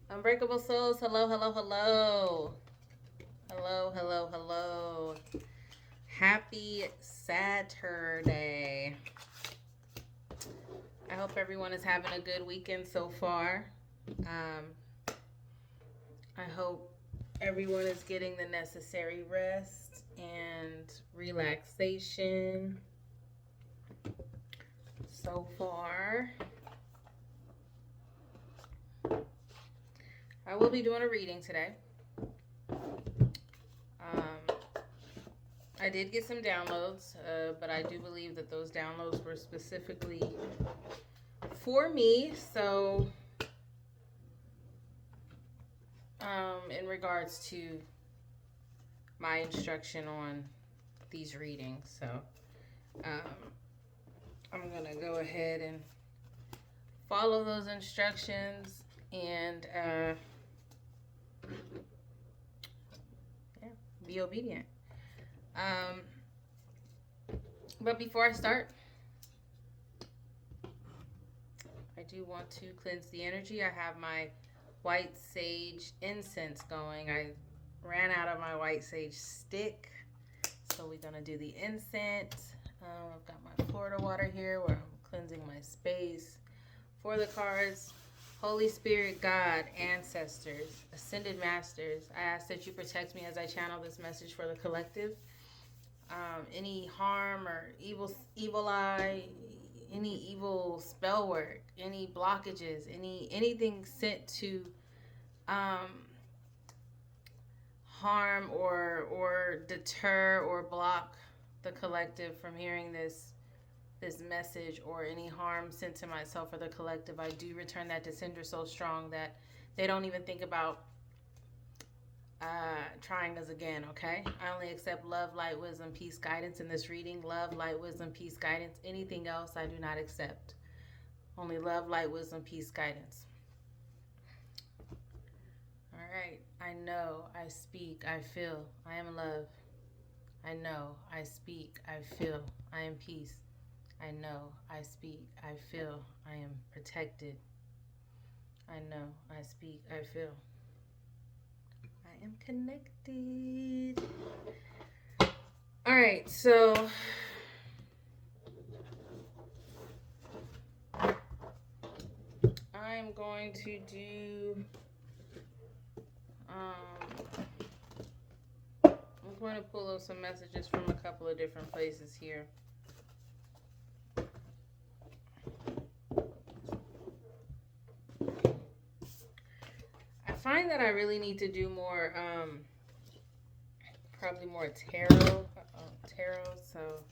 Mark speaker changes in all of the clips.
Speaker 1: Unbreakable souls, hello, hello, hello. Hello, hello, hello. Happy Saturday. I hope everyone is having a good weekend so far. I hope everyone is getting the necessary rest and relaxation so far. I will be doing a reading today. I did get some downloads, but I do believe that those downloads were specifically for me. So, in regards to my instruction on these readings, so I'm gonna go ahead and follow those instructions and be obedient. But before I start, I do want to cleanse the energy. I have my white sage incense going. I ran out of my white sage stick, so we're gonna do the incense. I've got my Florida water here where I'm cleansing my space. For the cards, Holy Spirit, God, ancestors, ascended masters, I ask that you protect me as I channel this message for the collective. Any harm or evil eye, any evil spell work, any blockages, anything sent to harm or deter or block the collective from hearing this message, or any harm sent to myself or the collective, I do return that to sender so strong that they don't even think about trying us again. Okay, I only accept love, light, wisdom, peace, guidance in this reading. Love, light, wisdom, peace, guidance. Anything else I do not accept. Only love, light, wisdom, peace, guidance. All right. I know, I speak, I feel, I am love. I know, I speak, I feel, I am peace. I know, I speak, I feel, I am protected. I know, I speak, I feel, I am connected. All right, so I'm going to do, I'm going to pull up some messages from a couple of different places here. I find that I really need to do more, probably more tarot, so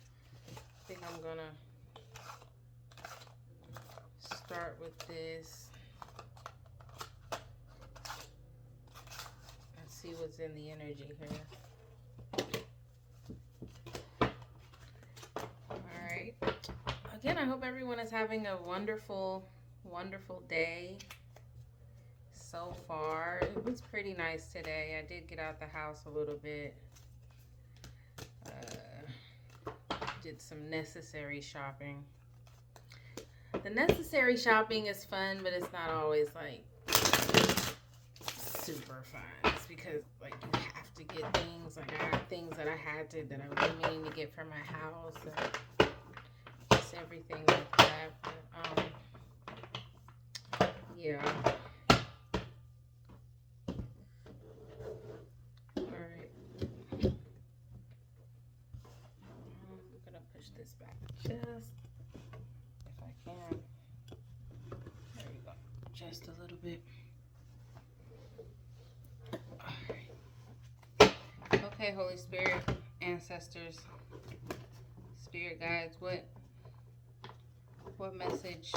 Speaker 1: I think I'm gonna start with this. Let's see what's in the energy here. All right. Again, I hope everyone is having a wonderful, wonderful day so far. It was pretty nice today. I did get out the house a little bit. Did some necessary shopping. The necessary shopping is fun, but it's not always like super fun. It's because like you have to get things. Like I got things that I had to, that I really meaning to get for my house, and just everything like that. But yeah. Just if I can. There we go. Just a little bit. Alright. Okay, Holy Spirit, ancestors, spirit guides, what message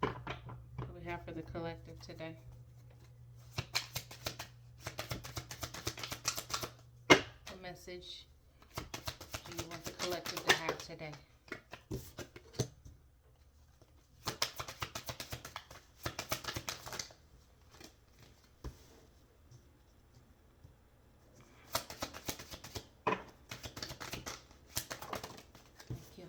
Speaker 1: do we have for the collective today? What message do you want the collective to have today? Thank you.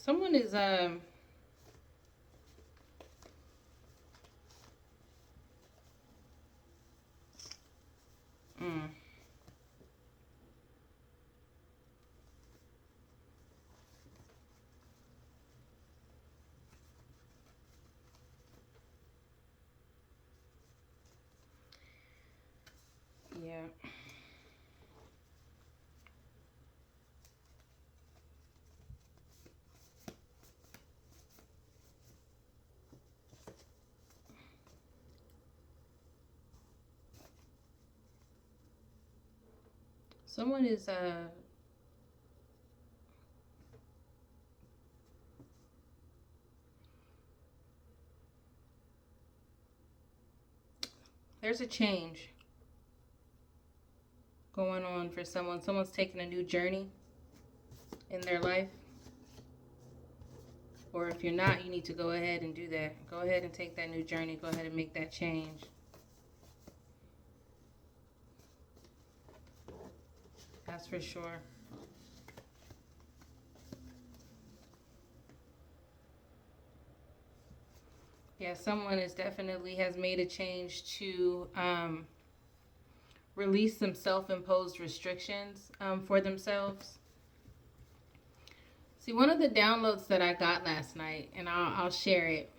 Speaker 1: Someone is mm, yeah. Someone is there's a change going on for someone. Someone's taking a new journey in their life. Or if you're not, you need to go ahead and do that. Go ahead and take that new journey. Go ahead and make that change. That's for sure. Yeah, someone is definitely has made a change to release some self-imposed restrictions for themselves. See, one of the downloads that I got last night, and I'll share it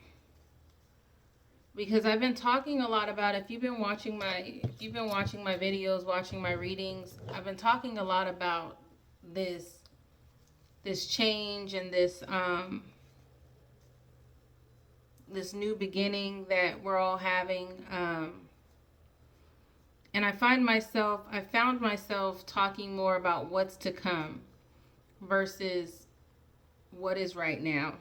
Speaker 1: because I've been talking a lot about. If you've been watching my videos, watching my readings, I've been talking a lot about this change and this new beginning that we're all having. And I found myself talking more about what's to come versus what is right now.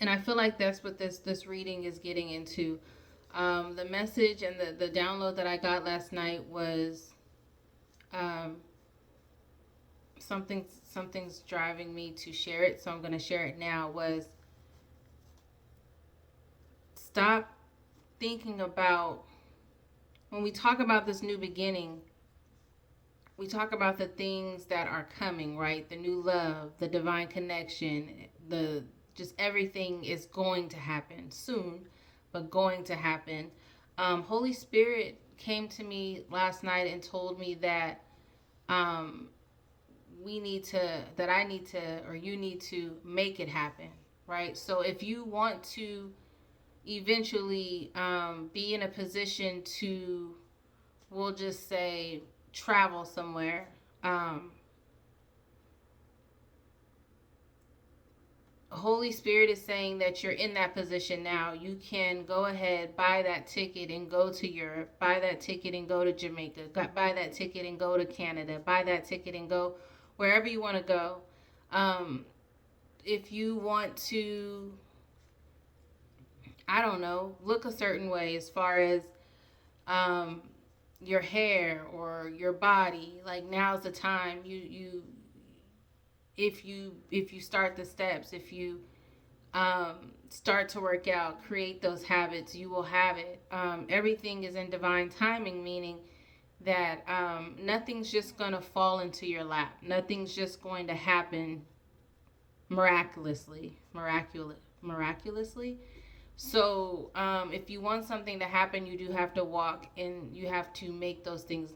Speaker 1: And I feel like that's what this reading is getting into. The message and the download that I got last night was something's driving me to share it, so I'm going to share it now. Was stop thinking about, when we talk about this new beginning, we talk about the things that are coming, right? The new love, the divine connection, the just everything is going to happen soon, but going to happen. Holy Spirit came to me last night and told me that we need to, that I need to, or you need to make it happen, right? So if you want to eventually be in a position to, we'll just say, travel somewhere, Holy Spirit is saying that you're in that position now. You can go ahead, buy that ticket and go to Europe, buy that ticket and go to Jamaica, buy that ticket and go to Canada, buy that ticket and go wherever you want to go. If you want to, I don't know, look a certain way as far as your hair or your body, like now's the time. If you start the steps, if you start to work out, create those habits, you will have it. Everything is in divine timing, meaning that nothing's just going to fall into your lap. Nothing's just going to happen miraculously. So if you want something to happen, you do have to walk and you have to make those things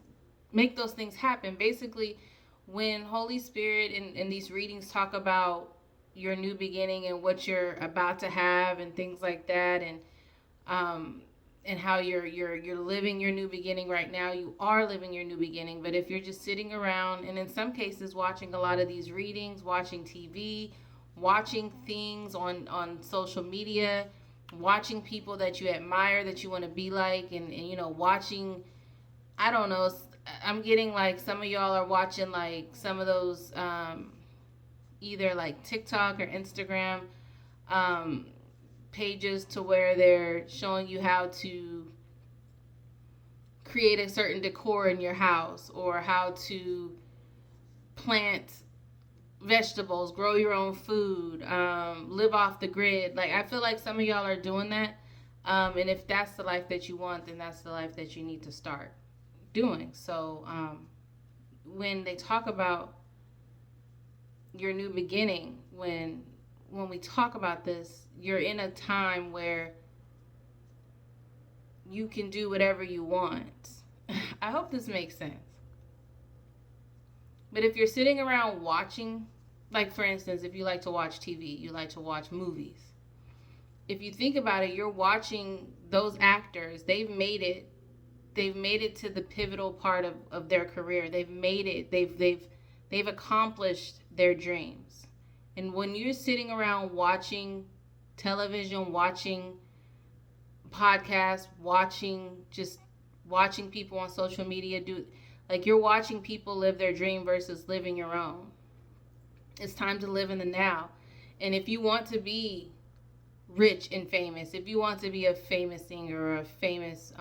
Speaker 1: happen. Basically, when Holy Spirit in these readings talk about your new beginning and what you're about to have and things like that, and how you're living your new beginning right now, you are living your new beginning. But if you're just sitting around and in some cases watching a lot of these readings, watching TV, watching things on social media, watching people that you admire, that you want to be like, and watching, I don't know, I'm getting like some of y'all are watching like some of those either like TikTok or Instagram pages to where they're showing you how to create a certain decor in your house, or how to plant vegetables, grow your own food, live off the grid. Like, I feel like some of y'all are doing that. And if that's the life that you want, then that's the life that you need to start doing. So when they talk about your new beginning, when when we talk about this, you're in a time where you can do whatever you want. I hope this makes sense. But if you're sitting around watching, like for instance, if you like to watch TV, you like to watch movies. If you think about it, you're watching those actors. They've made it to the pivotal part of their career. They've made it. They've accomplished their dreams. And when you're sitting around watching television, watching podcasts, watching people on social media do, like, you're watching people live their dream versus living your own. It's time to live in the now. And if you want to be rich and famous, if you want to be a famous singer or a famous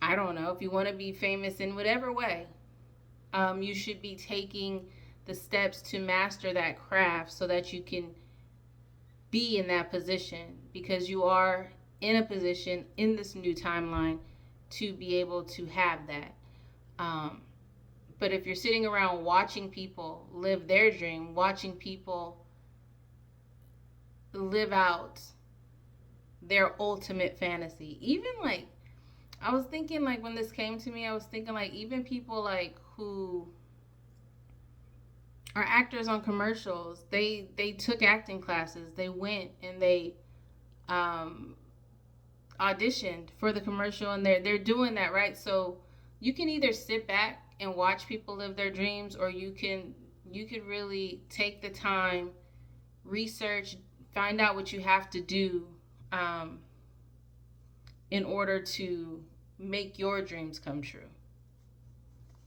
Speaker 1: I don't know, if you want to be famous in whatever way, you should be taking the steps to master that craft so that you can be in that position, because you are in a position in this new timeline to be able to have that. But if you're sitting around watching people live their dream, watching people live out their ultimate fantasy, even like, I was thinking, like, when this came to me, I was thinking, like, even people, like, who are actors on commercials, they took acting classes. They went and they auditioned for the commercial, and they're doing that, right? So you can either sit back and watch people live their dreams, or you could really take the time, research, find out what you have to do in order to make your dreams come true.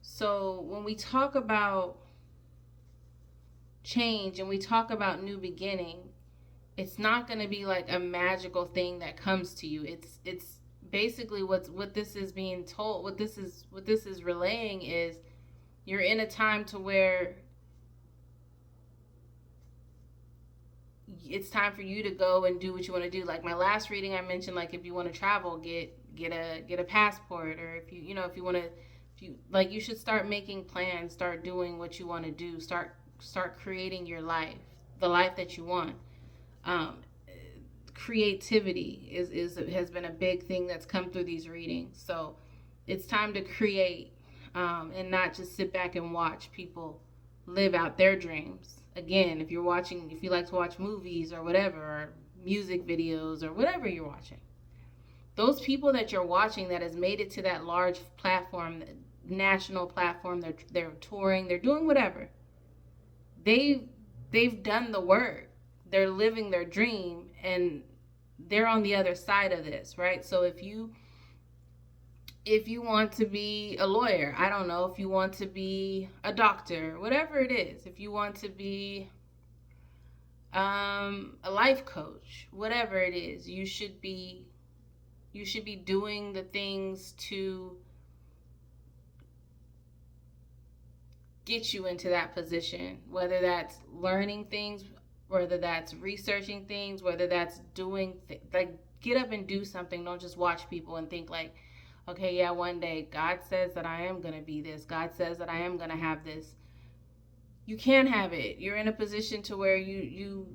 Speaker 1: So when we talk about change and we talk about new beginning, it's not going to be like a magical thing that comes to you. It's basically what this is being told, what this is relaying is, you're in a time to where it's time for you to go and do what you want to do. Like my last reading, I mentioned, like, if you want to travel, get a passport, or if you you should start making plans, start doing what you want to do, start creating your life, the life that you want. Creativity has been a big thing that's come through these readings. So it's time to create, and not just sit back and watch people live out their dreams. Again, if you like to watch movies or whatever, or music videos or whatever you're watching, those people that you're watching that has made it to that large platform, national platform, they're touring, they're doing whatever. They've done the work. They're living their dream, and they're on the other side of this, right? So if you want to be a lawyer, I don't know, if you want to be a doctor, whatever it is, if you want to be a life coach, whatever it is, you should be doing the things to get you into that position, whether that's learning things, whether that's researching things, whether that's doing like, get up and do something. Don't just watch people and think like, okay, yeah, one day God says that I am going to be this. God says that I am going to have this. You can't have it. You're in a position to where you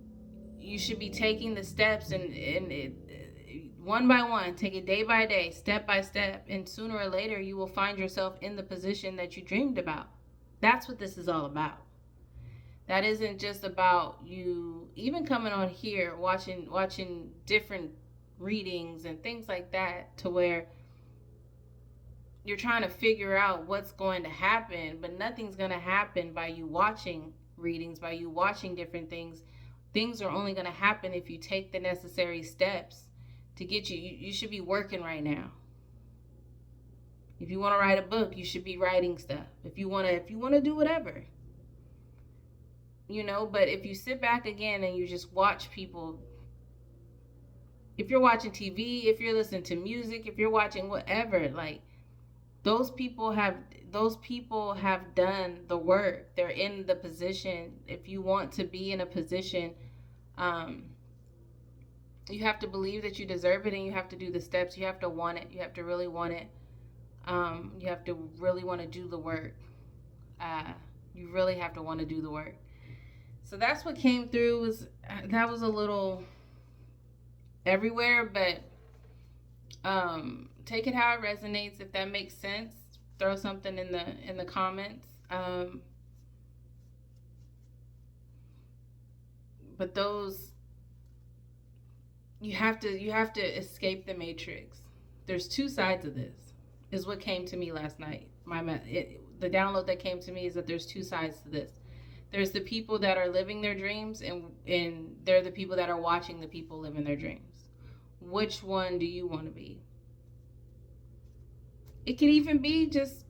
Speaker 1: should be taking the steps and one by one, take it day by day, step by step, and sooner or later you will find yourself in the position that you dreamed about. That's what this is all about. That isn't just about you even coming on here, watching different readings and things like that, to where you're trying to figure out what's going to happen, but nothing's going to happen by you watching readings, by you watching different things. Things are only going to happen if you take the necessary steps to get you. You should be working right now. If you want to write a book, you should be writing stuff. If you want to do whatever. But if you sit back again and you just watch people, if you're watching TV, if you're listening to music, if you're watching whatever, like, those people have done the work. They're in the position. If you want to be in a position, you have to believe that you deserve it, and you have to do the steps. You have to want it. You have to really want it. You have to really want to do the work. You really have to want to do the work. So that's what came through. That was a little everywhere, but take it how it resonates. If that makes sense, throw something in the comments. But those, you have to escape the matrix. There's two sides of this, is what came to me last night. The download that came to me is that there's two sides to this. There's the people that are living their dreams, and they're the people that are watching the people living their dreams. Which one do you want to be? It could even be just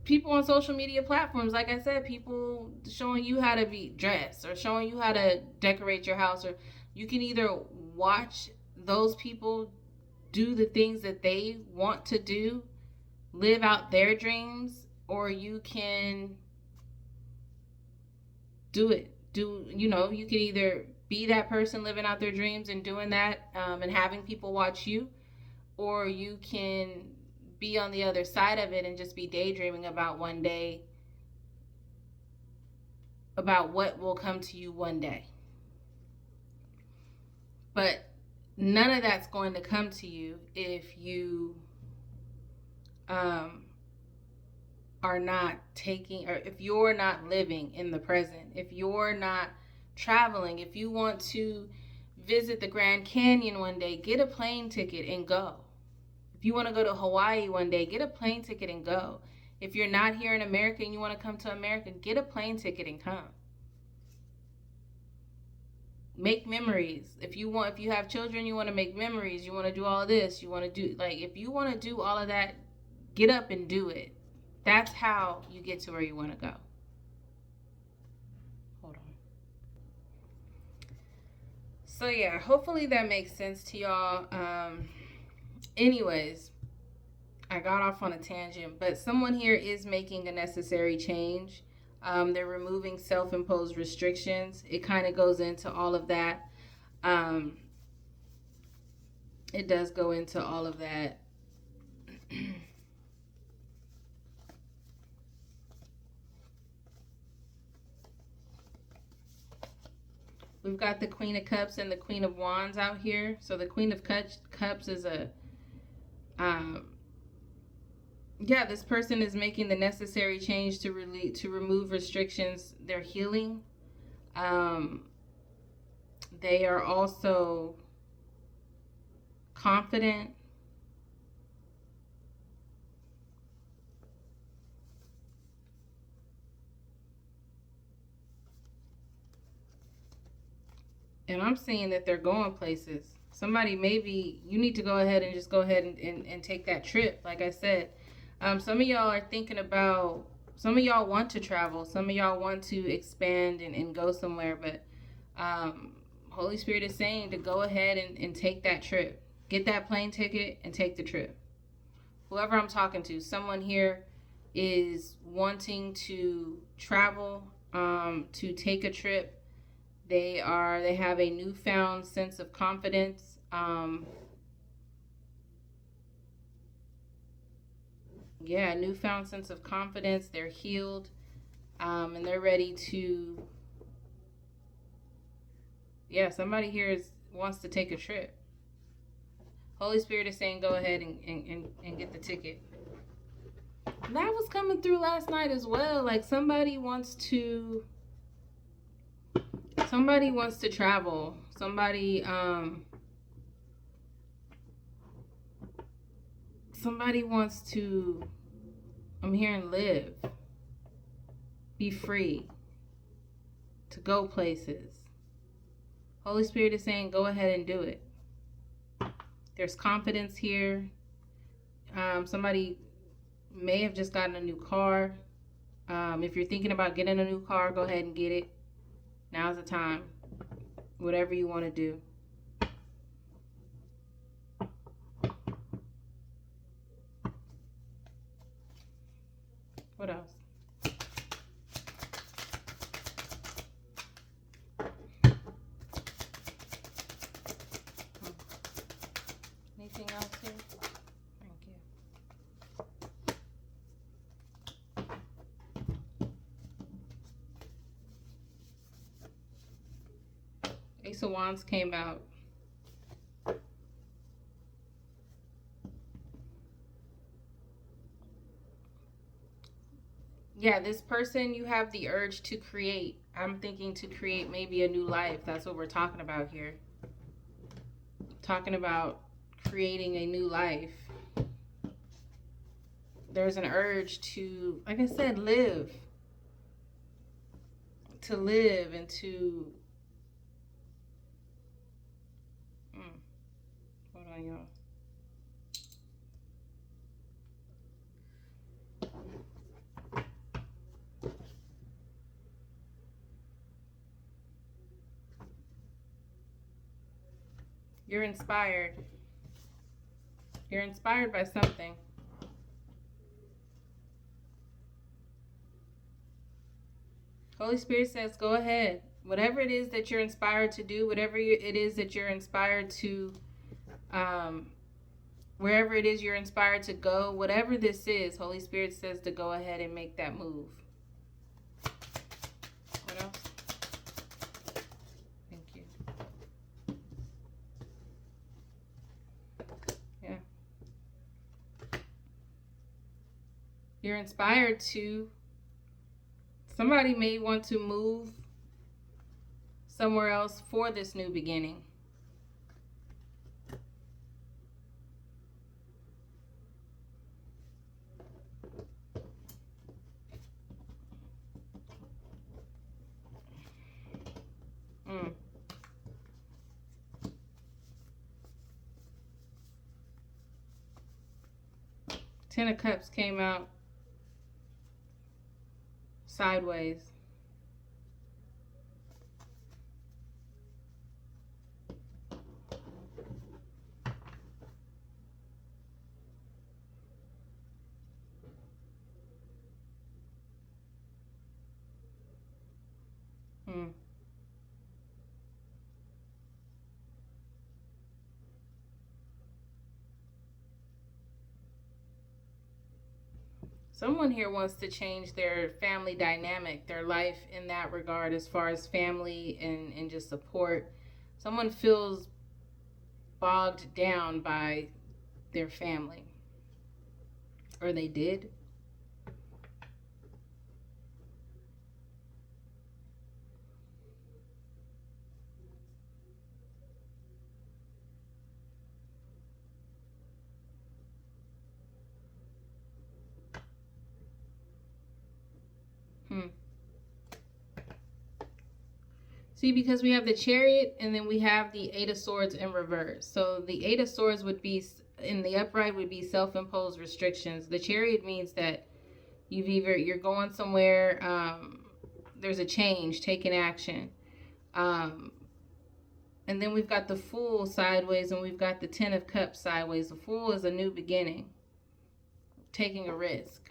Speaker 1: people on social media platforms, like I said, people showing you how to be dressed or showing you how to decorate your house. Or you can either watch those people do the things that they want to do, live out their dreams, or you can do it. You can either be that person living out their dreams and doing that, and having people watch you, or you can be on the other side of it and just be daydreaming about one day, about what will come to you one day. But none of that's going to come to you if you are not taking, or if you're not living in the present, if you're not traveling. If you want to visit the Grand Canyon one day, get a plane ticket and go. If you want to go to Hawaii one day, get a plane ticket and go. If you're not here in America and you want to come to America, get a plane ticket and come. Make memories. If you have children, you want to make memories, you want to do all of this, you want to do, if you want to do all of that, get up and do it. That's how you get to where you want to go. Hold on. So yeah, hopefully that makes sense to y'all. Anyways, I got off on a tangent, but someone here is making a necessary change. They're removing self-imposed restrictions. It kind of goes into all of that. It does go into all of that. We've got the Queen of Cups and the Queen of Wands out here. So the Queen of Cups is this person is making the necessary change to remove restrictions. They're healing. They are also confident. And I'm seeing that they're going places. Somebody, maybe you need to go ahead and just go ahead and take that trip. Like I said, some of y'all are thinking about, some of y'all want to travel. Some of y'all want to expand and go somewhere. But Holy Spirit is saying to go ahead and take that trip. Get that plane ticket and take the trip. Whoever I'm talking to, someone here is wanting to travel, to take a trip. They have a newfound sense of confidence. Newfound sense of confidence. They're healed, and they're ready to. Somebody here wants to take a trip. Holy Spirit is saying, go ahead and get the ticket. That was coming through last night as well. Like somebody wants to travel. Somebody wants to, I'm hearing, live, be free, to go places. Holy Spirit is saying, go ahead and do it. There's confidence here. Somebody may have just gotten a new car. If you're thinking about getting a new car, go ahead and get it. Now's the time. Whatever you want to do. What else? Anything else here? Thank you. Ace of Wands came out. Yeah, this person, you have the urge to create. I'm thinking to create maybe a new life. That's what we're talking about here. Talking about creating a new life. There's an urge to, like I said, live. To live and to... Hold on, y'all. You're inspired. You're inspired by something. Holy Spirit says, go ahead. Whatever it is that you're inspired to do, whatever it is that you're inspired to, wherever it is you're inspired to go, whatever this is, Holy Spirit says to go ahead and make that move. What else? Thank you. Yeah. You're inspired to... Somebody may want to move somewhere else for this new beginning. Ten of Cups came out sideways. Someone here wants to change their family dynamic, their life in that regard, as far as family and just support. Someone feels bogged down by their family. Or they did. See, because we have the Chariot and then we have the Eight of Swords in reverse. So the Eight of Swords would be, in the upright, would be self-imposed restrictions. The Chariot means that you're going somewhere, there's a change, taking action. And then we've got the Fool sideways and we've got the Ten of Cups sideways. The Fool is a new beginning, taking a risk.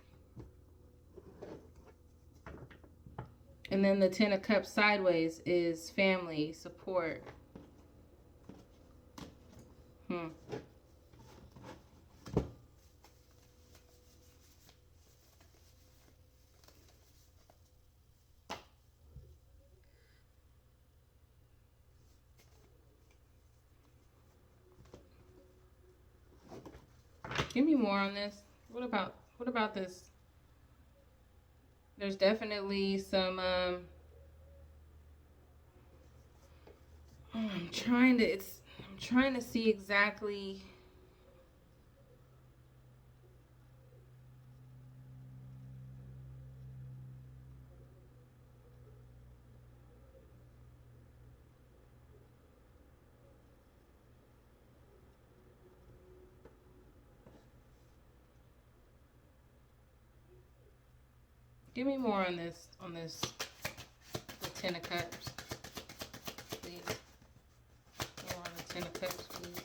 Speaker 1: And then the Ten of Cups sideways is family, support. Give me more on this. What about this? There's definitely some I'm trying to see exactly. Give me more on this, the Ten of Cups, please. More on the Ten of Cups, please.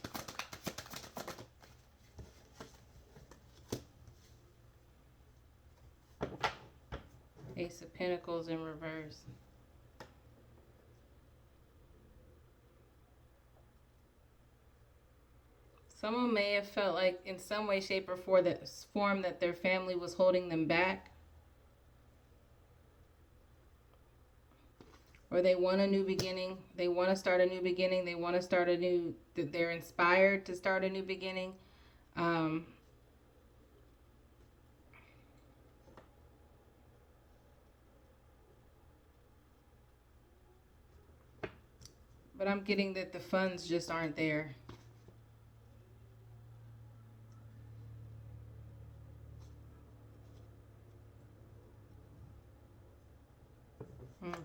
Speaker 1: Ace of Pentacles in reverse. Someone may have felt like in some way, shape, or form that their family was holding them back. or they want a new beginning. They want to start a new beginning. They want to start a new, they're inspired to start a new beginning. But I'm getting that the funds just aren't there.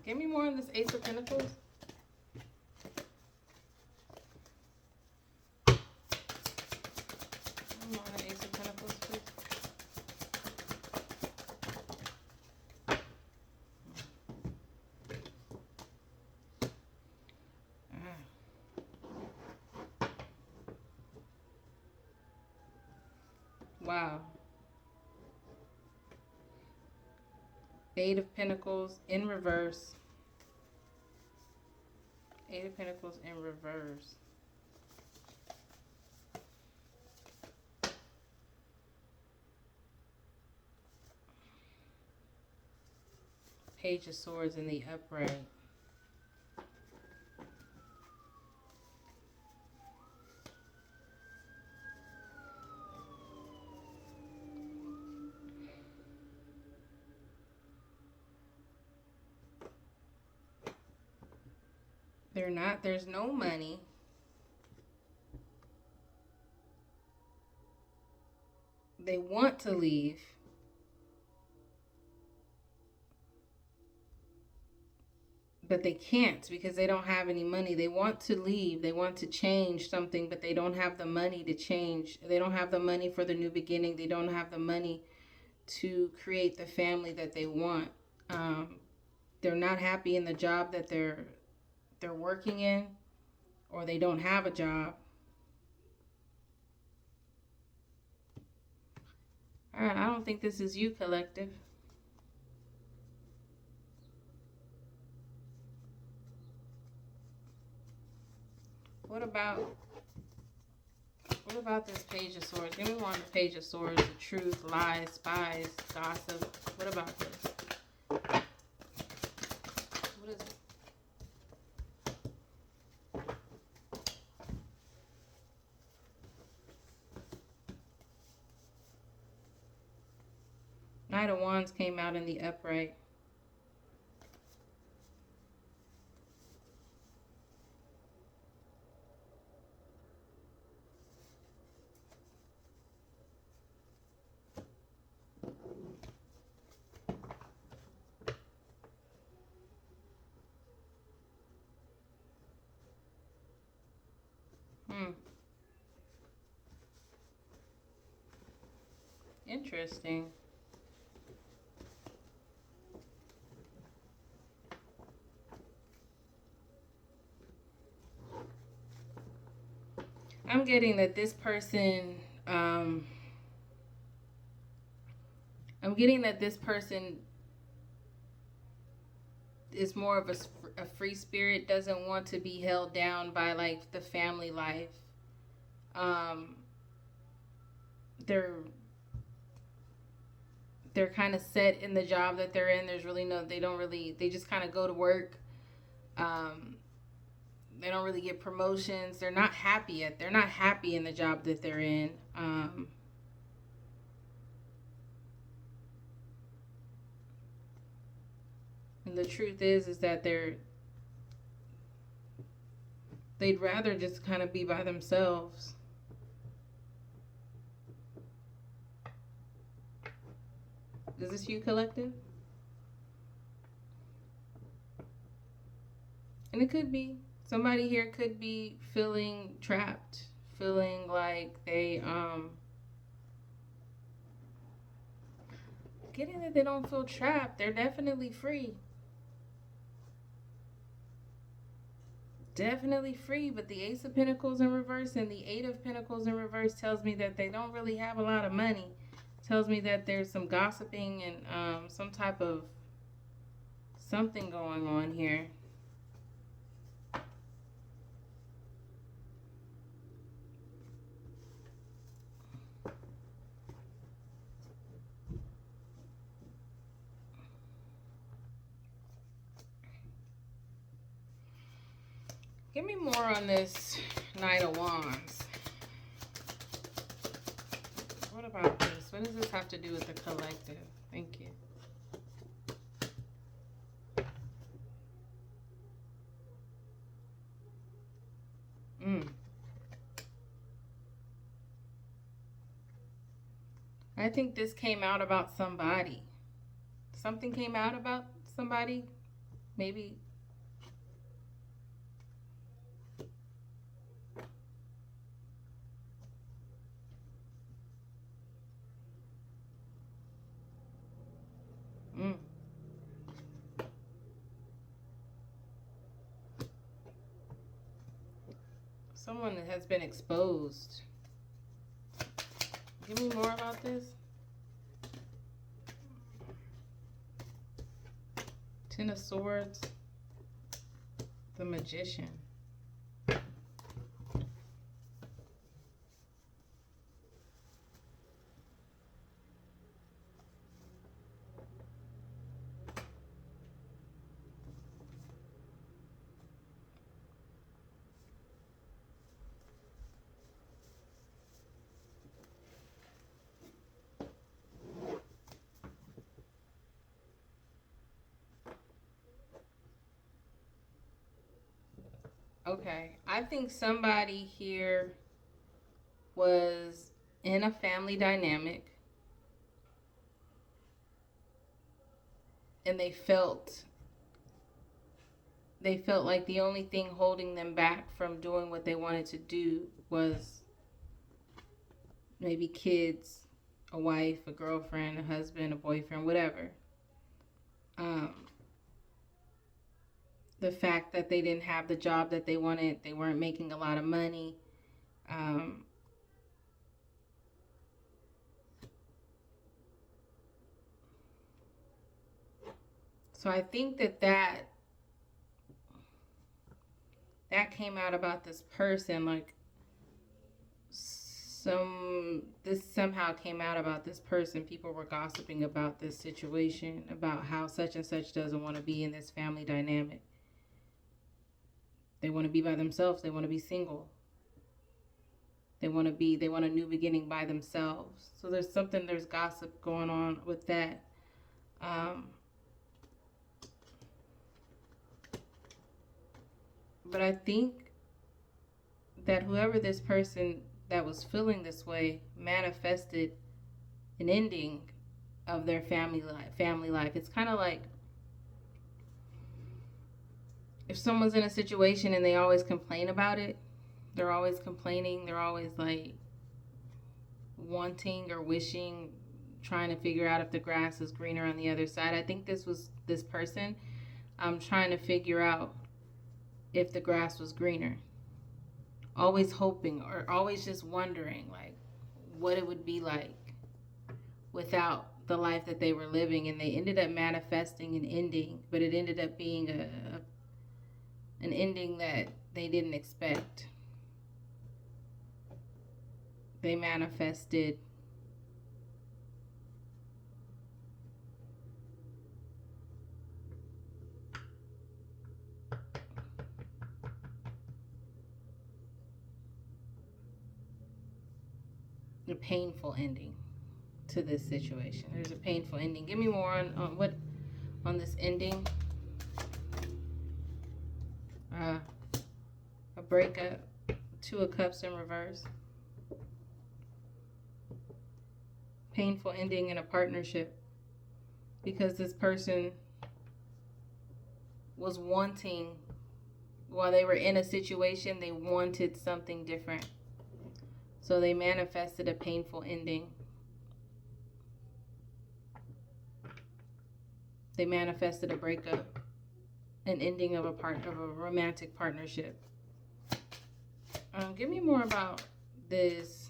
Speaker 1: Give me more on this Ace of Pentacles. More on the Ace of Pentacles, please. Wow. Eight of Pentacles in reverse. Eight of Pentacles in reverse. Page of Swords in the upright. They're not, there's no money. They want to leave. But they can't because they don't have any money. They want to leave. They want to change something, but they don't have the money to change. They don't have the money for the new beginning. They don't have the money to create the family that they want. They're not happy in the job that they're working in, or they don't have a job. All right, I don't think this is you, collective. What about this Page of Swords? Give me one of the Page of Swords. The truth, lies, spies, gossip. What about this? What is it? Knight of Wands came out in the upright. Interesting. I'm getting that this person, I'm getting that this person is more of a free spirit, doesn't want to be held down by like the family life. They're kind of set in the job that they're in. There's really no, they just kind of go to work. They don't really get promotions. They're not happy in the job that they're in. And the truth is that they'd rather just kind of be by themselves. Is this you, collective? And it could be. Somebody here could be feeling trapped. Feeling like they, getting that they don't feel trapped. They're definitely free. Definitely free, but the Ace of Pentacles in reverse and the Eight of Pentacles in reverse tells me that they don't really have a lot of money. Tells me that there's some gossiping and some type of something going on here. Give me more on this Knight of Wands. What about this? What does this have to do with the collective? Thank you. I think this came out about somebody. Something came out about somebody. Maybe. Someone that has been exposed. Give me more about this. Ten of Swords. The Magician. Okay, I think somebody here was in a family dynamic and they felt like the only thing holding them back from doing what they wanted to do was maybe kids, a wife, a girlfriend, a husband, a boyfriend, whatever. The fact that they didn't have the job that they wanted, they weren't making a lot of money. So I think that came out about this person, like this somehow came out about this person. People were gossiping about this situation, about how such and such doesn't want to be in this family dynamic. They want to be by themselves. They want to be single. They want a new beginning by themselves. So there's gossip going on with that. But I think that whoever this person that was feeling this way manifested an ending of their family life. It's kind of like if someone's in a situation and they always complain about it, they're always complaining, they're always like wanting or wishing, trying to figure out if the grass is greener on the other side. I think this was this person trying to figure out if the grass was greener. Always hoping or always just wondering like what it would be like without the life that they were living, and they ended up manifesting an ending, but it ended up being an ending that they didn't expect. They manifested a painful ending to this situation. There's a painful ending. Give me more on this ending. A breakup, Two of Cups in reverse. Painful ending in a partnership because this person was wanting, while they were in a situation, they wanted something different. So they manifested a painful ending. They manifested a breakup, an ending of a romantic partnership. Give me more about this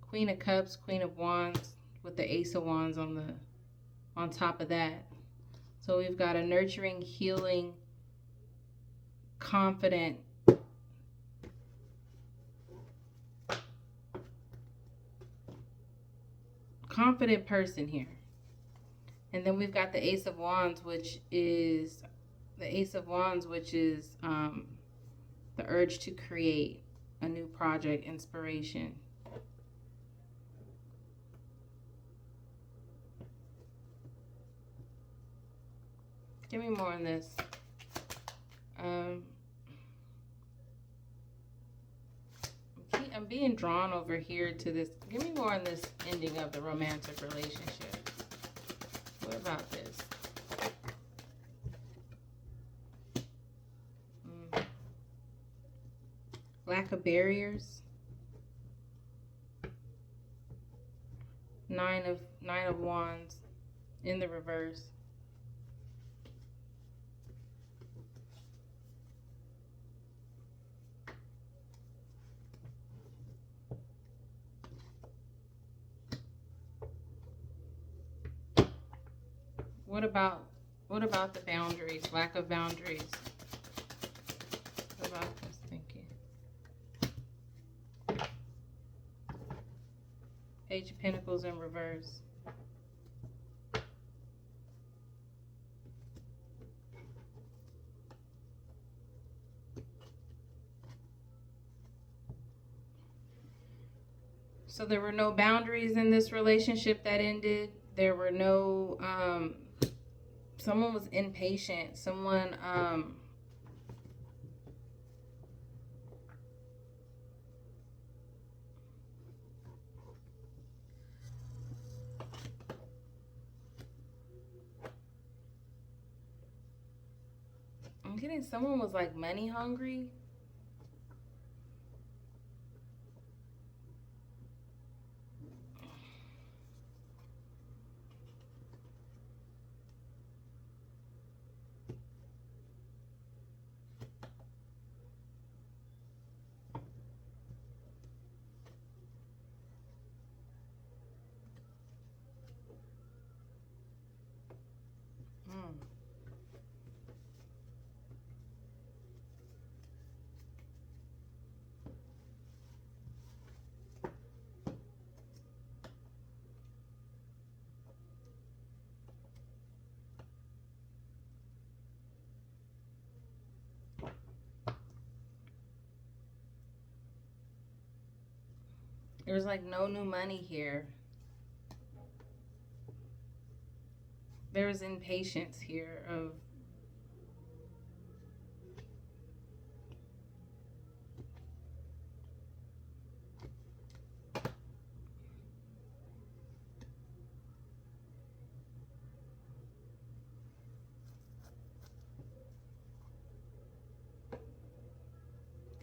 Speaker 1: Queen of Cups, Queen of Wands, with the Ace of Wands on top of that. So we've got a nurturing, healing, confident, person here. And then we've got the Ace of Wands, which is The urge to create a new project, inspiration. Give me more on this. I'm being drawn over here to this. Give me more on this ending of the romantic relationship. What about this? Lack of barriers. Nine of Wands in the reverse. What about the boundaries? Lack of boundaries. What about this? Thank you. Page of Pentacles in reverse. So there were no boundaries in this relationship that ended. There were no, someone was impatient. Someone, I'm getting someone was like money hungry. There's like no new money here. There was impatience here of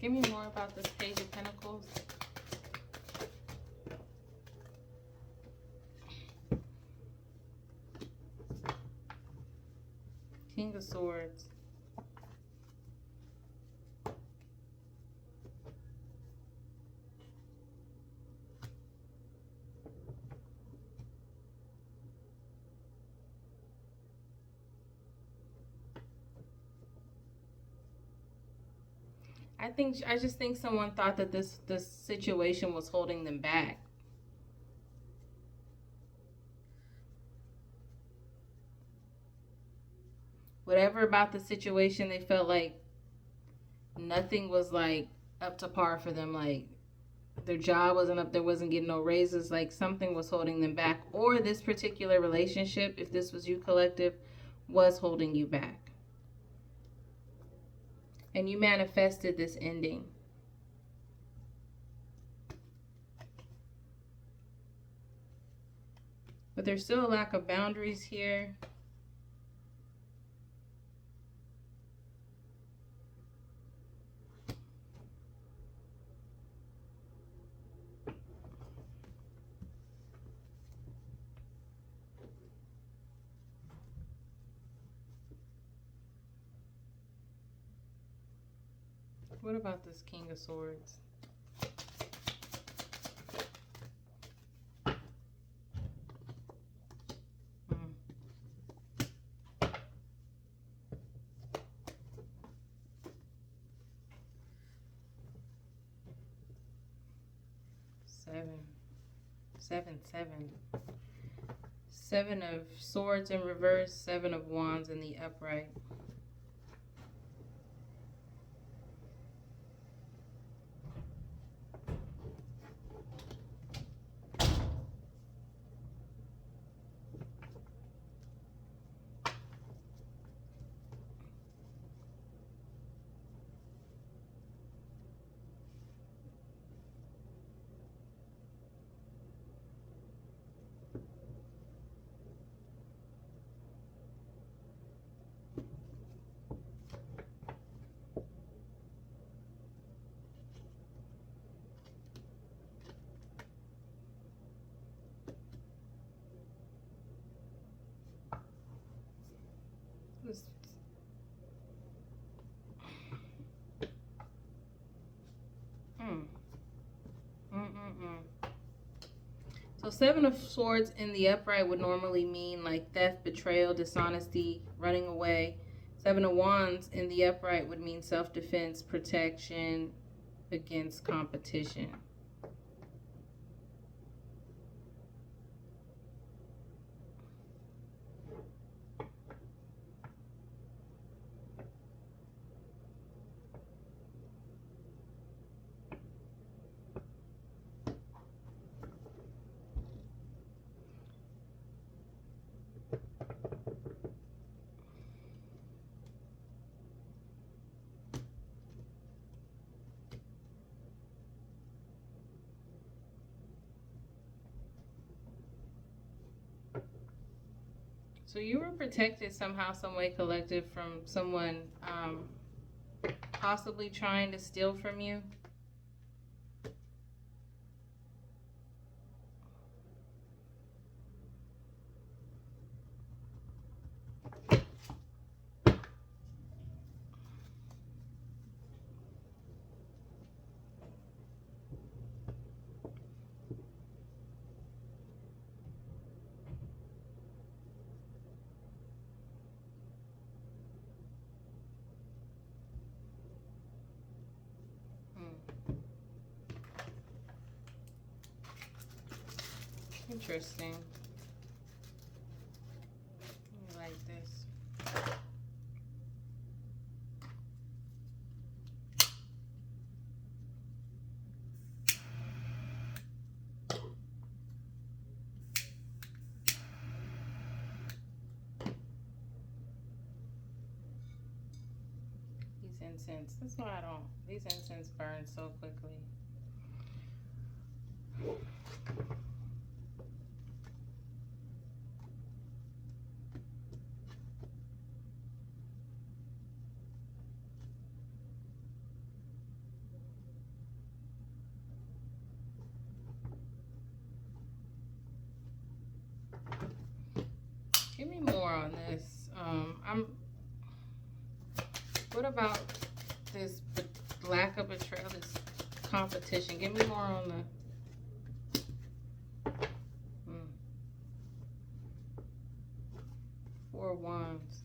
Speaker 1: give me more about this Page of Pentacles. King of Swords. I just think someone thought that this situation was holding them back. Whatever about the situation, they felt like nothing was like up to par for them. Like their job wasn't up, there wasn't getting no raises, like something was holding them back. Or this particular relationship, if this was you collective, was holding you back. And you manifested this ending. But there's still a lack of boundaries here. What about this King of Swords? Seven of Swords in reverse, Seven of Wands in the upright. Seven of Swords in the upright would normally mean like theft, betrayal, dishonesty, running away. Seven of Wands in the upright would mean self-defense, protection against competition. So you were protected somehow, some way, collective, from someone possibly trying to steal from you. Interesting. I like this. These incense. That's why I don't. These incense burn so quickly. Give me more on this. What about this lack of betrayal, this competition? Give me more on the. 4 of Wands.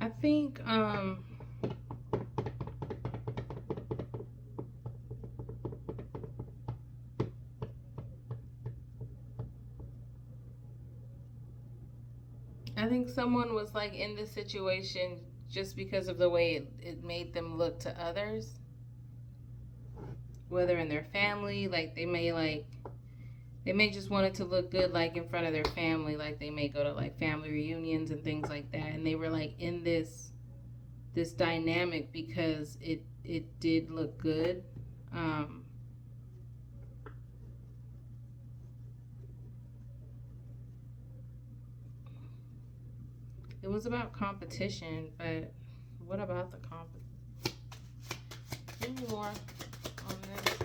Speaker 1: I think someone was like in this situation just because of the way it made them look to others, whether in their family, like they may just want it to look good, like in front of their family, like they may go to like family reunions and things like that, and they were like in this dynamic because it did look good. It was about competition, but what about the competition? Give me more on this.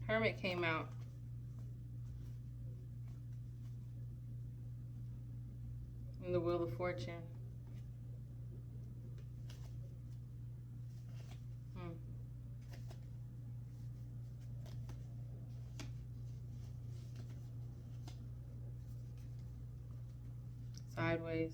Speaker 1: Hermit came out. And the Wheel of Fortune. Sideways.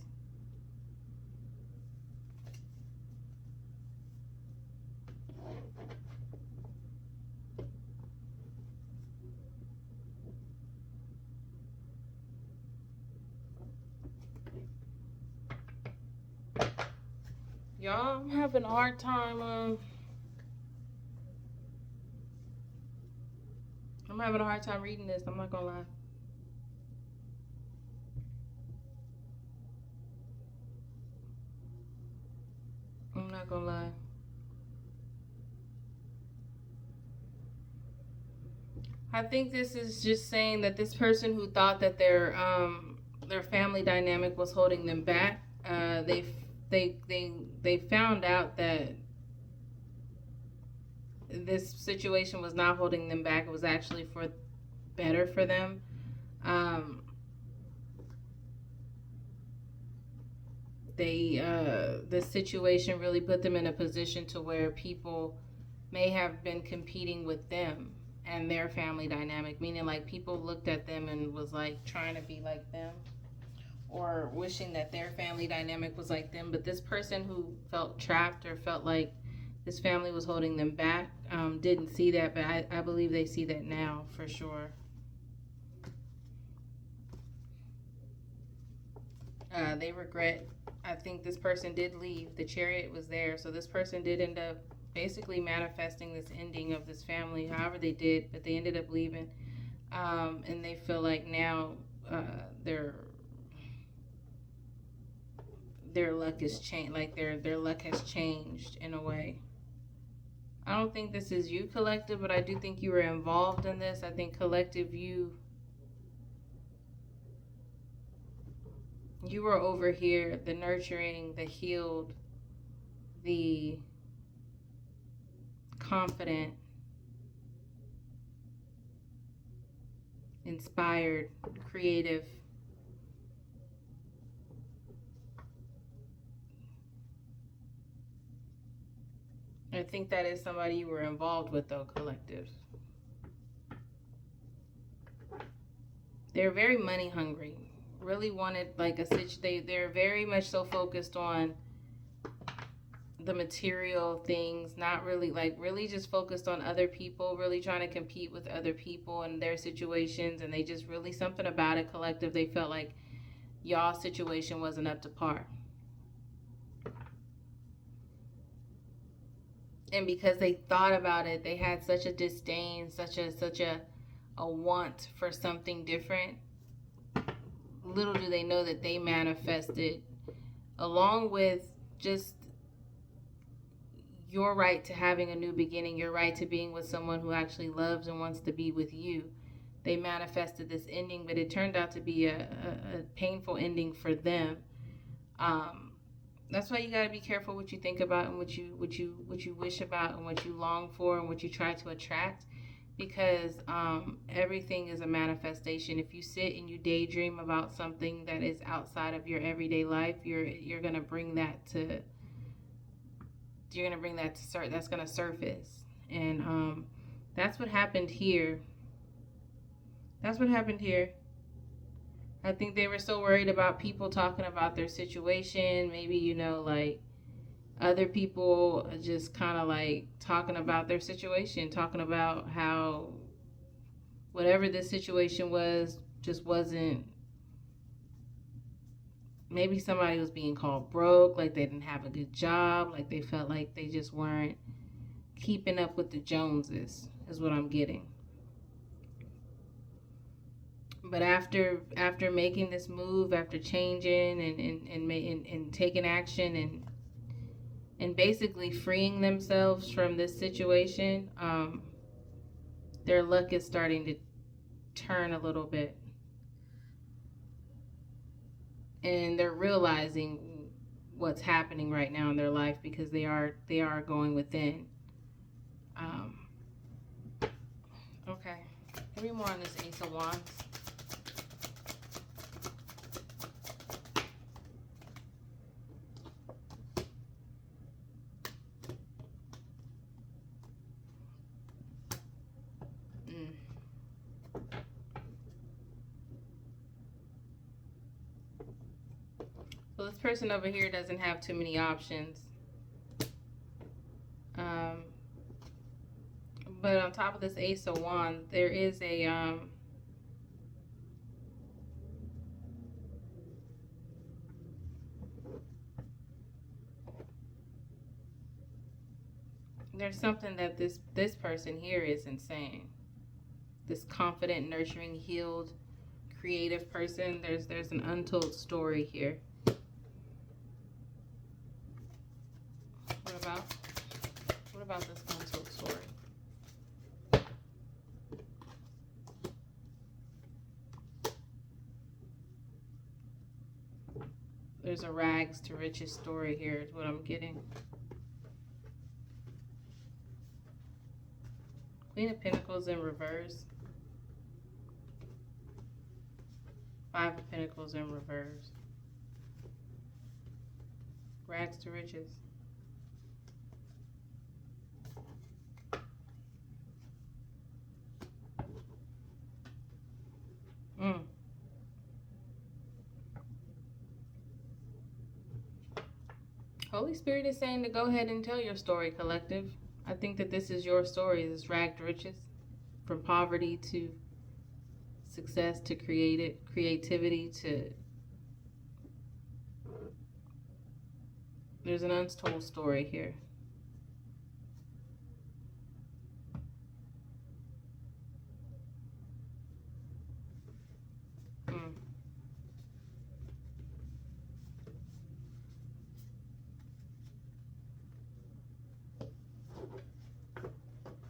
Speaker 1: Y'all, I'm having a hard time. I'm having a hard time reading this. I'm not gonna lie. I'm not gonna lie. I think this is just saying that this person who thought that their family dynamic was holding them back, they found out that this situation was not holding them back. It was actually for better for them. Um, this situation really put them in a position to where people may have been competing with them and their family dynamic, meaning like people looked at them and was like trying to be like them or wishing that their family dynamic was like them. But this person who felt trapped or felt like this family was holding them back didn't see that, but I believe they see that now for sure. They regret. I think this person did leave. The chariot was there, so this person did end up basically manifesting this ending of this family, however they did, but they ended up leaving, and they feel like now their luck is changed. Like their luck has changed in a way. I don't think this is you, collective, but I do think you were involved in this. I think collective, you were over here, the nurturing, the healed, the confident, inspired, creative. I think that is somebody you were involved with, though, collective. They're very money hungry. Really wanted like a they're very much so focused on the material things, not really like really just focused on other people, really trying to compete with other people and their situations, and they just really something about it, collective. They felt like y'all's situation wasn't up to par. And because they thought about it, they had such a disdain, such a want for something different. Little do they know that they manifested, along with just your right to having a new beginning, your right to being with someone who actually loves and wants to be with you. They manifested this ending, but it turned out to be a painful ending for them. That's why you got to be careful what you think about and what you wish about and what you long for and what you try to attract, because everything is a manifestation. If you sit and you daydream about something that is outside of your everyday life, you're gonna bring that to that's gonna surface, and that's what happened here. That's what happened here. I think they were so worried about people talking about their situation. Maybe, like other people just kind of like talking about their situation, talking about how whatever this situation was just wasn't. Maybe somebody was being called broke, like they didn't have a good job, like they felt like they just weren't keeping up with the Joneses, is what I'm getting. But after making this move, after changing and taking action and basically freeing themselves from this situation, their luck is starting to turn a little bit, and they're realizing what's happening right now in their life because they are going within. Okay, give me more on this Ace of Wands. So this person over here doesn't have too many options. But on top of this Ace of Wands, there is a There's something that this person here isn't saying. This confident, nurturing, healed, creative person. There's an untold story here. What about this untold story? There's a rags to riches story here is what I'm getting. Queen of Pentacles in reverse. Five of Pentacles in reverse. Rags to riches. Holy Spirit is saying to go ahead and tell your story, collective. I think that this is your story, this ragged riches. From poverty to success to creativity to... There's an untold story here.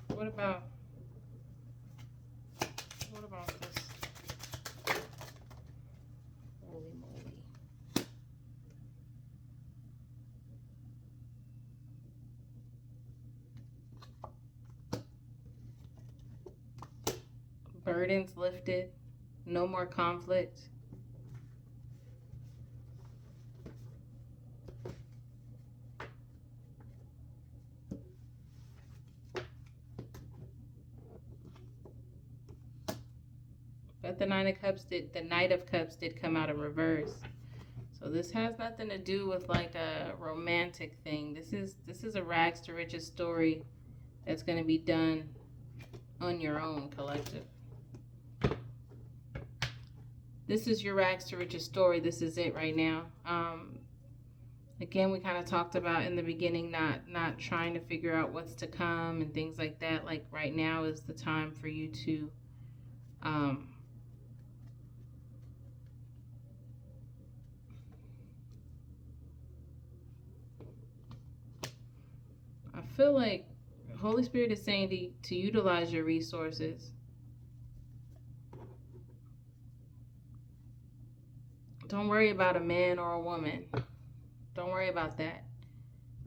Speaker 1: What about this? Holy moly. Burdens lifted. No more conflict. But the Knight of Cups did come out in reverse. So this has nothing to do with like a romantic thing. This is a rags to riches story that's going to be done on your own, collective. This is your rags to riches story. This is it right now. Again, we kind of talked about in the beginning not trying to figure out what's to come and things like that. Like right now is the time for you to I feel like Holy Spirit is saying to utilize your resources. Don't worry about a man or a woman. Don't worry about that.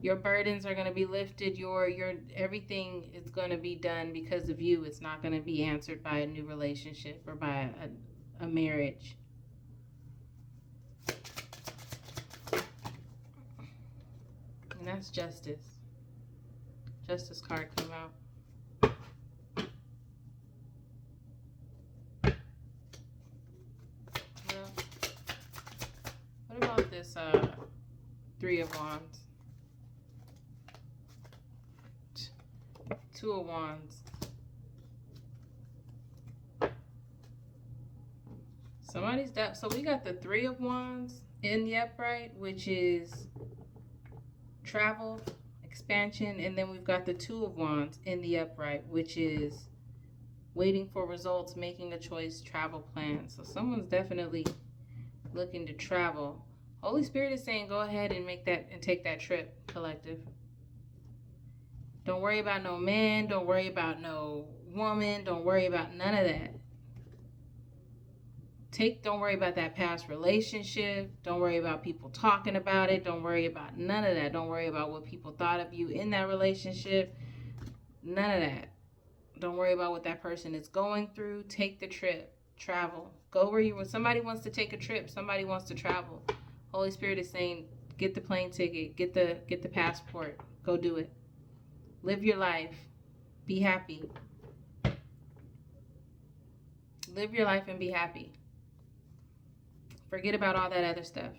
Speaker 1: Your burdens are going to be lifted. Your everything is going to be done because of you. It's not going to be answered by a new relationship or by a marriage. And that's justice. Justice card came out. Well, what about this Three of Wands? Two of Wands. Somebody's that. So we got the Three of Wands in the upright, which is travel, expansion, and then we've got the Two of Wands in the upright, which is waiting for results, making a choice, travel plans. So someone's definitely looking to travel. Holy Spirit is saying go ahead and make that and take that trip, collective. Don't worry about no man, don't worry about no woman, don't worry about none of that. Don't worry about that past relationship. Don't worry about people talking about it. Don't worry about none of that. Don't worry about what people thought of you in that relationship. None of that. Don't worry about what that person is going through. Take the trip. Travel. Go where when somebody wants to take a trip, somebody wants to travel. Holy Spirit is saying, get the plane ticket, get the passport. Go do it. Live your life. Be happy. Live your life and be happy. Forget about all that other stuff.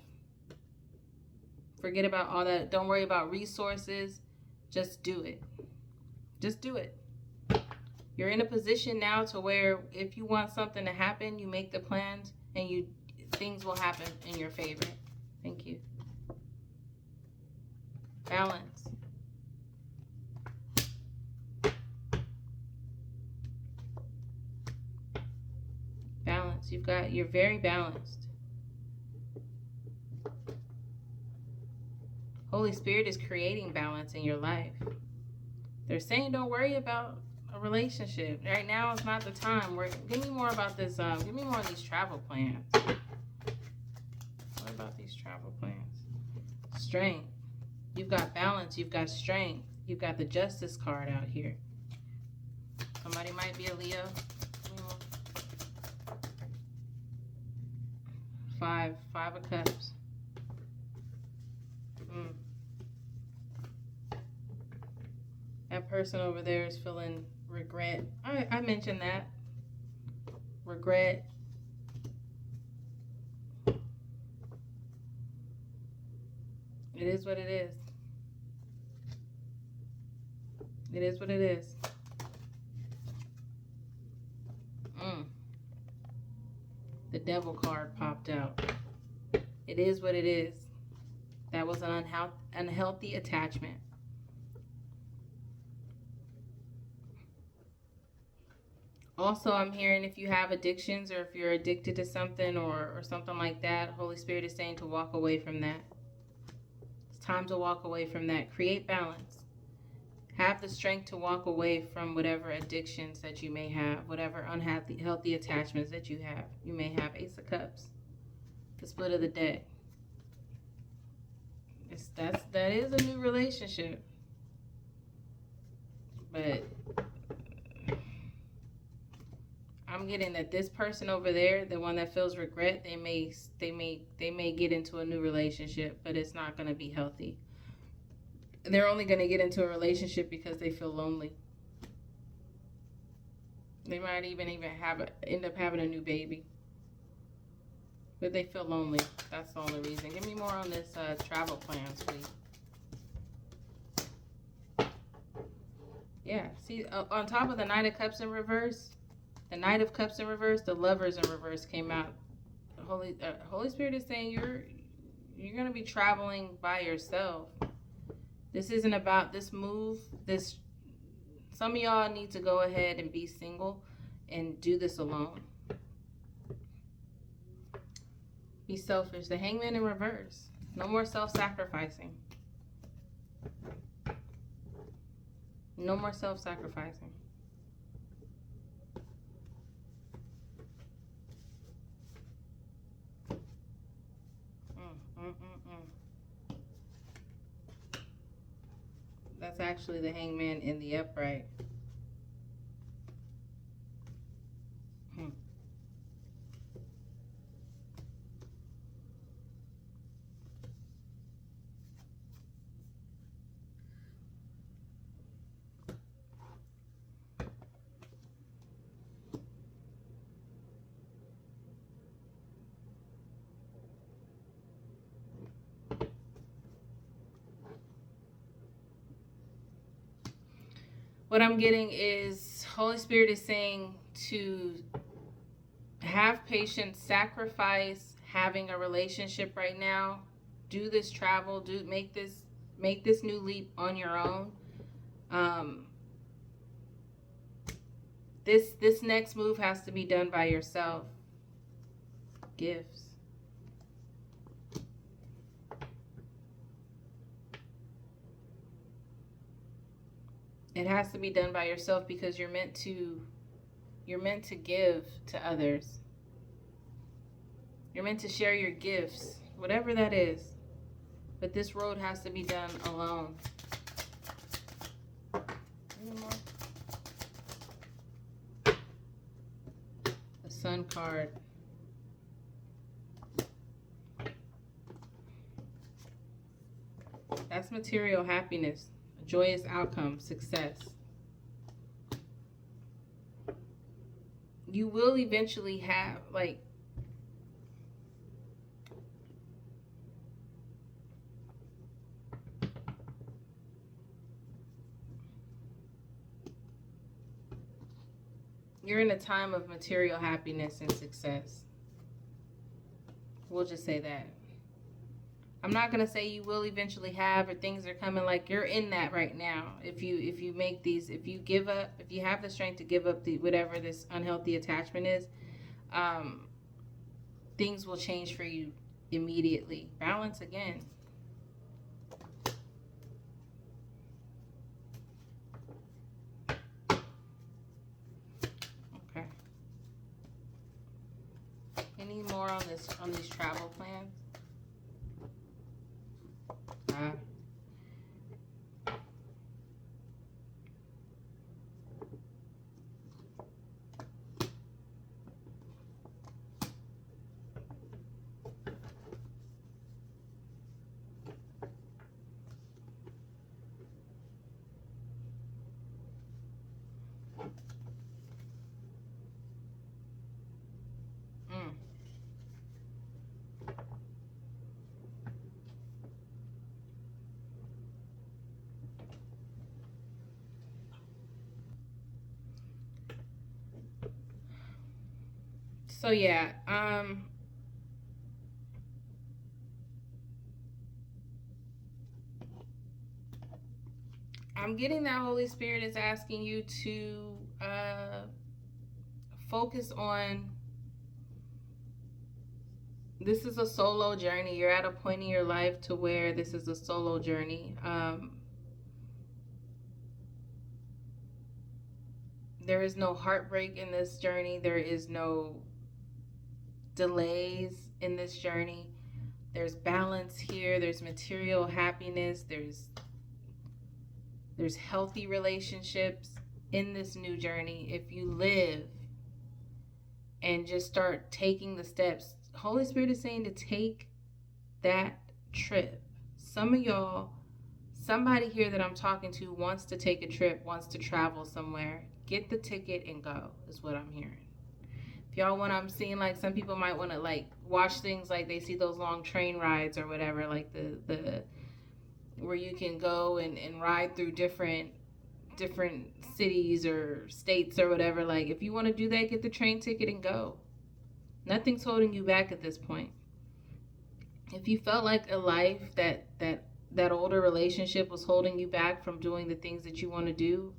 Speaker 1: Forget about all that. Don't worry about resources. Just do it. Just do it. You're in a position now to where if you want something to happen, you make the plans and things will happen in your favor. Thank you. Balance. balanced. You're very balanced. Holy Spirit is creating balance in your life. They're saying don't worry about a relationship. Right now is not the time. Give me more about this. Give me more of these travel plans. What about these travel plans? Strength. You've got balance. You've got strength. You've got the Justice card out here. Somebody might be a Leo. Five of Cups. That person over there is feeling regret. I mentioned that. Regret. It is what it is. It is what it is. The Devil card popped out. It is what it is. That was an unhealthy attachment. Also, I'm hearing if you have addictions or if you're addicted to something or something like that, Holy Spirit is saying to walk away from that. It's time to walk away from that. Create balance. Have the strength to walk away from whatever addictions that you may have, whatever unhealthy attachments that you have. You may have Ace of Cups, the split of the deck. That is a new relationship, but I'm getting that this person over there, the one that feels regret, they may get into a new relationship, but it's not going to be healthy. They're only going to get into a relationship because they feel lonely. They might even end up having a new baby, but they feel lonely. That's the only reason. Give me more on this travel plans, please. Yeah, see, on top of the Knight of Cups in reverse, the Knight of Cups in reverse, the Lovers in reverse came out. Holy Spirit is saying you're going to be traveling by yourself. This isn't about this move. Some of y'all need to go ahead and be single and do this alone. Be selfish. The Hangman in reverse. No more self-sacrificing. No more self-sacrificing. That's actually the Hangman in the upright. What I'm getting is Holy Spirit is saying to have patience, sacrifice having a relationship right now. Do this travel, make this new leap on your own. This next move has to be done by yourself. Gifts. It has to be done by yourself because you're meant to give to others. You're meant to share your gifts, whatever that is. But this road has to be done alone. Anymore? The Sun card. That's material happiness. Joyous outcome, success. You will eventually have, you're in a time of material happiness and success. We'll just say that. I'm not going to say you will eventually have or things are coming, you're in that right now. If you make these, if you have the strength to give up whatever this unhealthy attachment is, things will change for you immediately. Balance again. Okay. Any more on these travel plans? So yeah, I'm getting that Holy Spirit is asking you to focus on, this is a solo journey. You're at a point in your life to where this is a solo journey. There is no heartbreak in this journey. There is no delays in this journey. There's balance here. There's material happiness. There's healthy relationships in this new journey. If you live and just start taking the steps, Holy Spirit is saying to take that trip. Some of y'all, somebody here that I'm talking to wants to take a trip, wants to travel somewhere. Get the ticket and go, is what I'm hearing. If y'all want, I'm seeing like some people might want to like watch things like they see those long train rides or whatever, like the where you can go and ride through different cities or states or whatever. Like if you want to do that, get the train ticket and go. Nothing's holding you back at this point. If you felt like a life that older relationship was holding you back from doing the things that you want to do,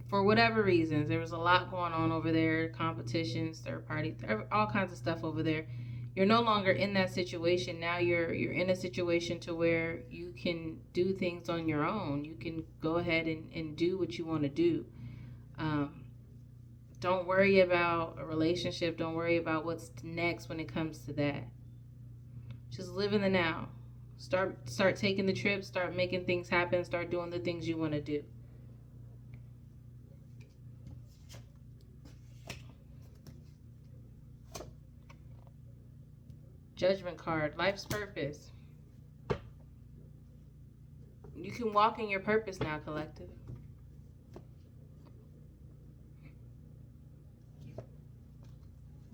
Speaker 1: for whatever reasons, there was a lot going on over there, competitions, third party, all kinds of stuff over there. You're no longer in that situation. Now you're in a situation to where you can do things on your own. You can go ahead and do what you want to do. Don't worry about a relationship. Don't worry about what's next when it comes to that. Just live in the now. Start taking the trips. Start making things happen. Start doing the things you want to do. Judgment card. Life's purpose. You can walk in your purpose now, collective.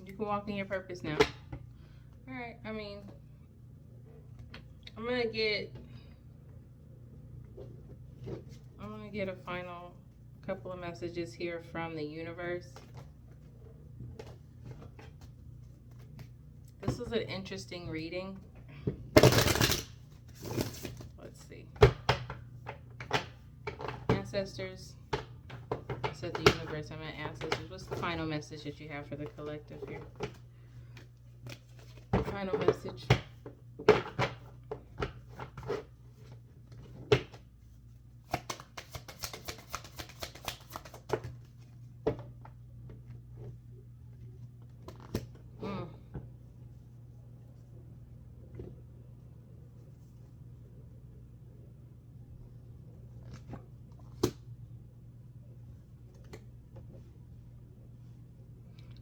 Speaker 1: You can walk in your purpose now. All right. I mean, I'm gonna get a final couple of messages here from the universe. This is an interesting reading. Let's see. Ancestors. I said the universe, I meant ancestors. What's the final message that you have for the collective here? Final message.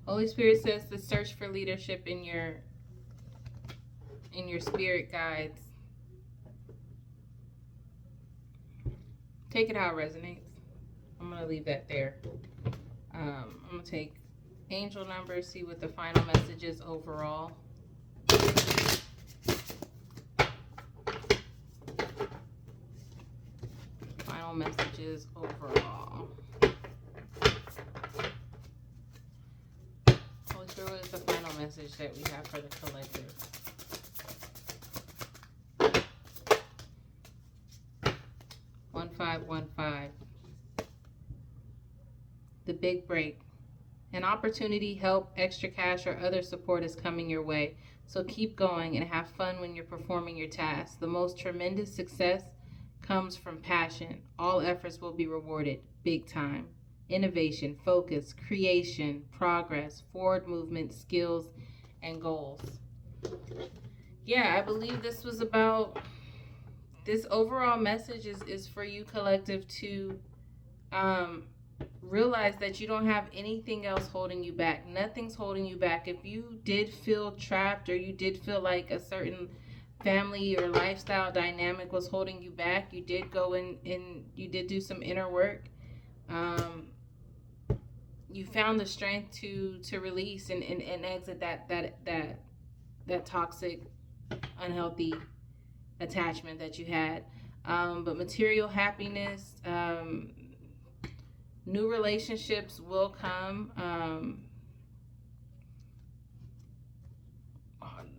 Speaker 1: Holy Spirit says to search for leadership in your spirit guides. Take it how it resonates. I'm going to leave that there. I'm going to take angel numbers, see what the final message is overall. Final messages overall. What is the final message that we have for the collective? One, 5, 1, 5. The big break. An opportunity, help, extra cash, or other support is coming your way. So keep going and have fun when you're performing your tasks. The most tremendous success comes from passion. All efforts will be rewarded big time. Innovation, focus, creation, progress, forward movement, skills, and goals. Yeah, I believe this was about, this overall message is for you, collective, to um, realize that you don't have anything else holding you back. Nothing's holding you back. If you did feel trapped, or you did feel like a certain family or lifestyle dynamic was holding you back, you did go in you did do some inner work. You found the strength to release and exit that toxic, unhealthy attachment that you had. But material happiness, new relationships will come.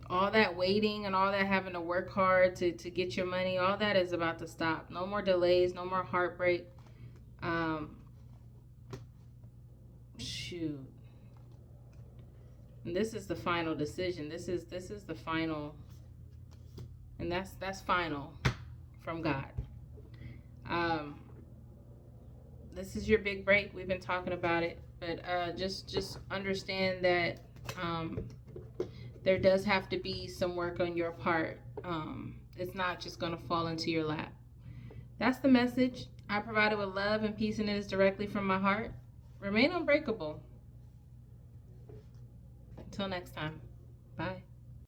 Speaker 1: All that waiting and all that having to work hard to get your money, all that is about to stop. No more delays, no more heartbreak. Shoot. And this is the final decision. This is the final, and that's final from God. This is your big break. We've been talking about it, but just understand that there does have to be some work on your part. It's not just going to fall into your lap. That's the message I provided with love and peace, and it is directly from my heart. Remain unbreakable. Until next time. Bye.